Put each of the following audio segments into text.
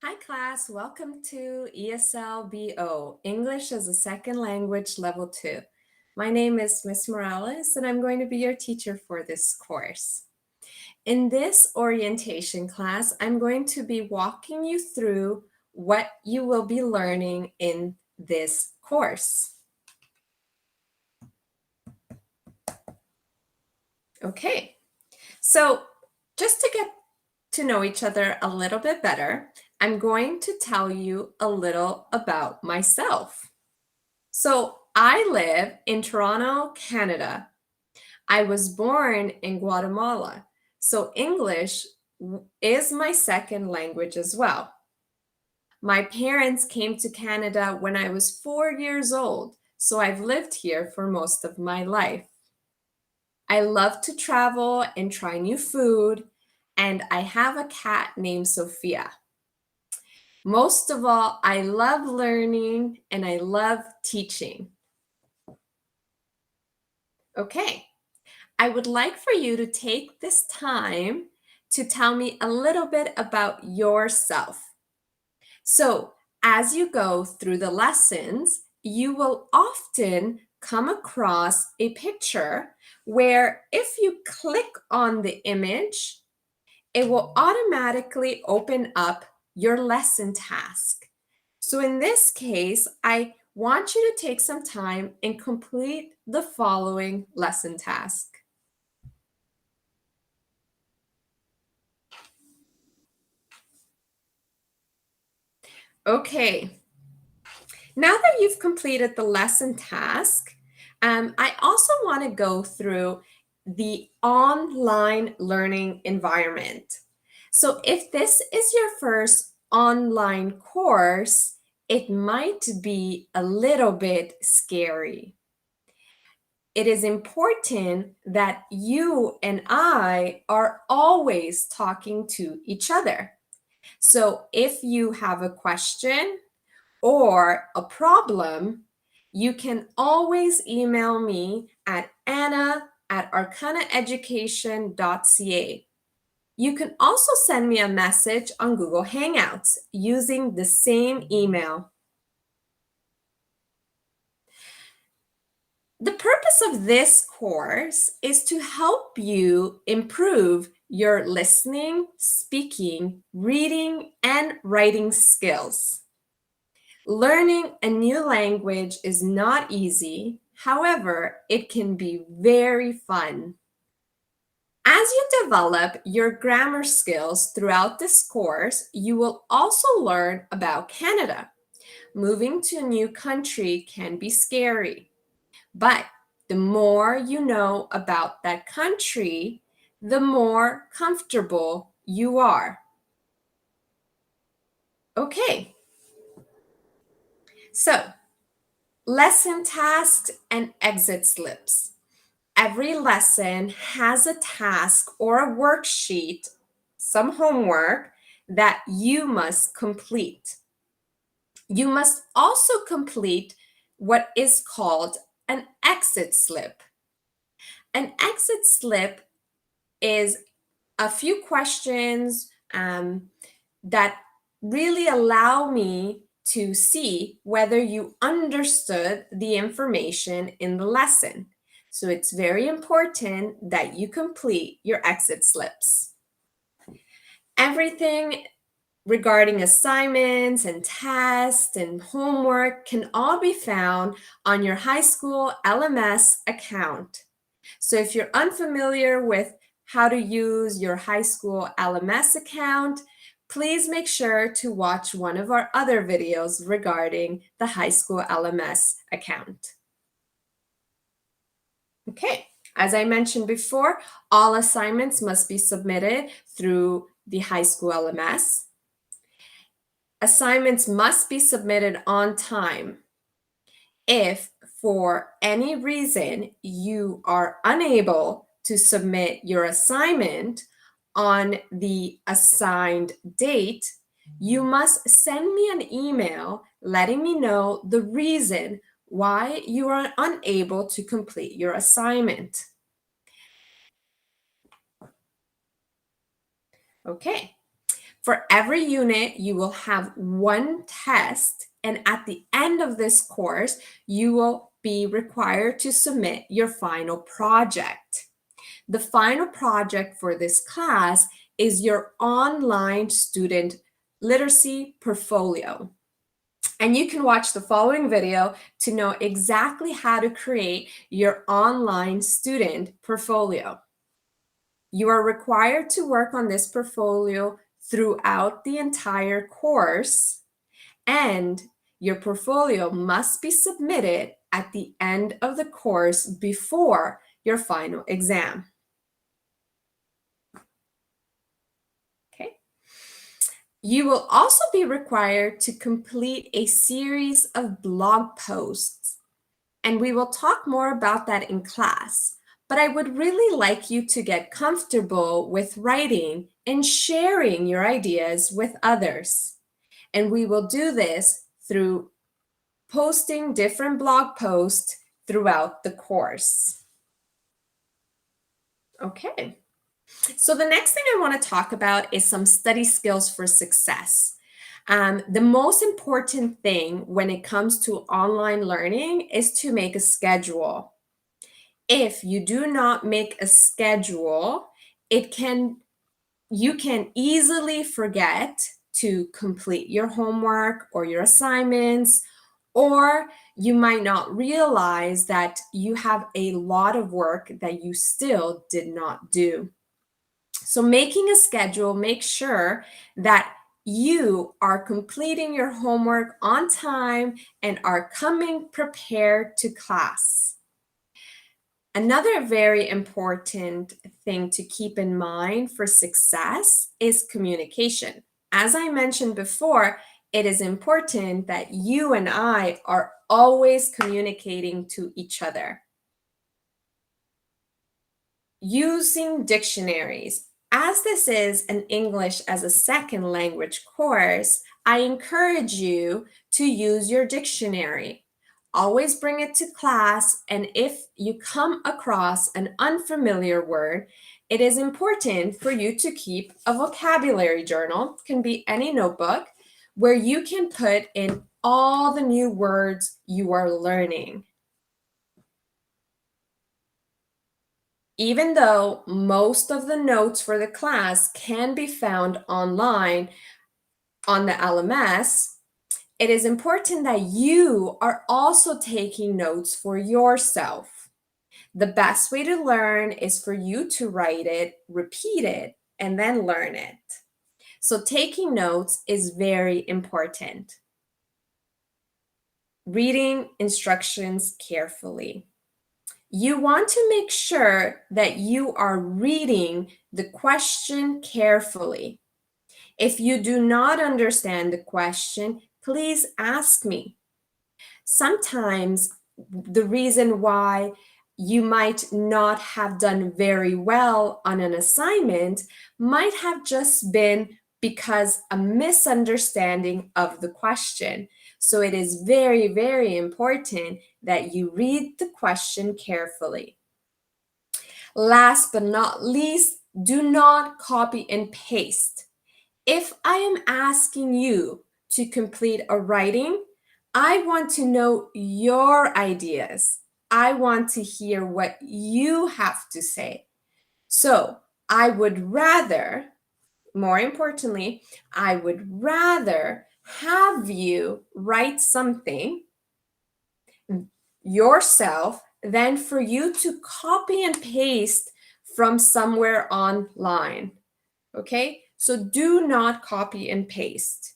Hi class, welcome to ESLBO, English as a Second Language Level 2. My name is Miss Morales and I'm going to be your teacher for this course. In this orientation class, I'm going to be walking you through what you will be learning in this course. Okay, so just to get to know each other a little bit better, I'm going to tell you a little about myself. So I live in Toronto, Canada. I was born in Guatemala, so English is my second language as well. My parents came to Canada when I was 4 years old, so I've lived here for most of my life. I love to travel and try new food, and I have a cat named Sophia. Most of all, I love learning and I love teaching. Okay, I would like for you to take this time to tell me a little bit about yourself. So, as you go through the lessons, you will often come across a picture where if you click on the image, it will automatically open up your lesson task. So in this case, I want you to take some time and complete the following lesson task. Okay, now that you've completed the lesson task, I also want to go through the online learning environment. So if this is your first online course, it might be a little bit scary. It is important that you and I are always talking to each other. So if you have a question or a problem, you can always email me at anna@arkanaeducation.ca. You can also send me a message on Google Hangouts using the same email. The purpose of this course is to help you improve your listening, speaking, reading, and writing skills. Learning a new language is not easy. However, it can be very fun. As you develop your grammar skills throughout this course, you will also learn about Canada. Moving to a new country can be scary, but the more you know about that country, the more comfortable you are. Okay, so lesson tasks and exit slips. Every lesson has a task or a worksheet, some homework that you must complete. You must also complete what is called an exit slip. An exit slip is a few questions that really allow me to see whether you understood the information in the lesson. So it's very important that you complete your exit slips. Everything regarding assignments and tests and homework can all be found on your high school LMS account. So if you're unfamiliar with how to use your high school LMS account, please make sure to watch one of our other videos regarding the high school LMS account. Okay, as I mentioned before, all assignments must be submitted through the high school LMS. Assignments must be submitted on time. If for any reason you are unable to submit your assignment on the assigned date, you must send me an email letting me know the reason why you are unable to complete your assignment. Okay. For every unit, you will have one test, and at the end of this course, you will be required to submit your final project. The final project for this class is your online student literacy portfolio. And you can watch the following video to know exactly how to create your online student portfolio. You are required to work on this portfolio throughout the entire course, and your portfolio must be submitted at the end of the course before your final exam. Okay. You will also be required to complete a series of blog posts, and we will talk more about that in class. But I would really like you to get comfortable with writing and sharing your ideas with others. And we will do this through posting different blog posts throughout the course. Okay. So the next thing I want to talk about is some study skills for success. The most important thing when it comes to online learning is to make a schedule. If you do not make a schedule, you can easily forget to complete your homework or your assignments, or you might not realize that you have a lot of work that you still did not do. So making a schedule, make sure that you are completing your homework on time and are coming prepared to class. Another very important thing to keep in mind for success is communication. As I mentioned before, it is important that you and I are always communicating to each other. Using dictionaries. As this is an English as a second language course, I encourage you to use your dictionary. Always bring it to class, and if you come across an unfamiliar word, it is important for you to keep a vocabulary journal, can be any notebook, where you can put in all the new words you are learning. Even though most of the notes for the class can be found online on the LMS, it is important that you are also taking notes for yourself. The best way to learn is for you to write it, repeat it, and then learn it. So taking notes is very important. Reading instructions carefully. You want to make sure that you are reading the question carefully. If you do not understand the question, please ask me. Sometimes the reason why you might not have done very well on an assignment might have just been because a misunderstanding of the question. So it is very, very important that you read the question carefully. Last but not least, do not copy and paste. If I am asking you to complete a writing, I want to know your ideas. I want to hear what you have to say. So I would rather, more importantly, I would rather have you write something yourself than for you to copy and paste from somewhere online. Okay? So do not copy and paste.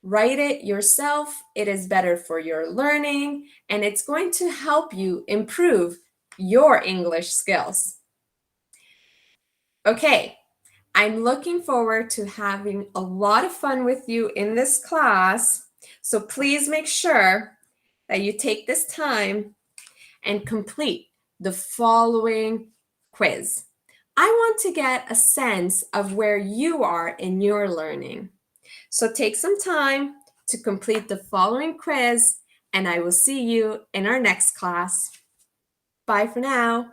Write it yourself. It is better for your learning, and it's going to help you improve your English skills. Okay, I'm looking forward to having a lot of fun with you in this class. So please make sure that you take this time and complete the following quiz. I want to get a sense of where you are in your learning. So take some time to complete the following quiz, and I will see you in our next class. Bye for now.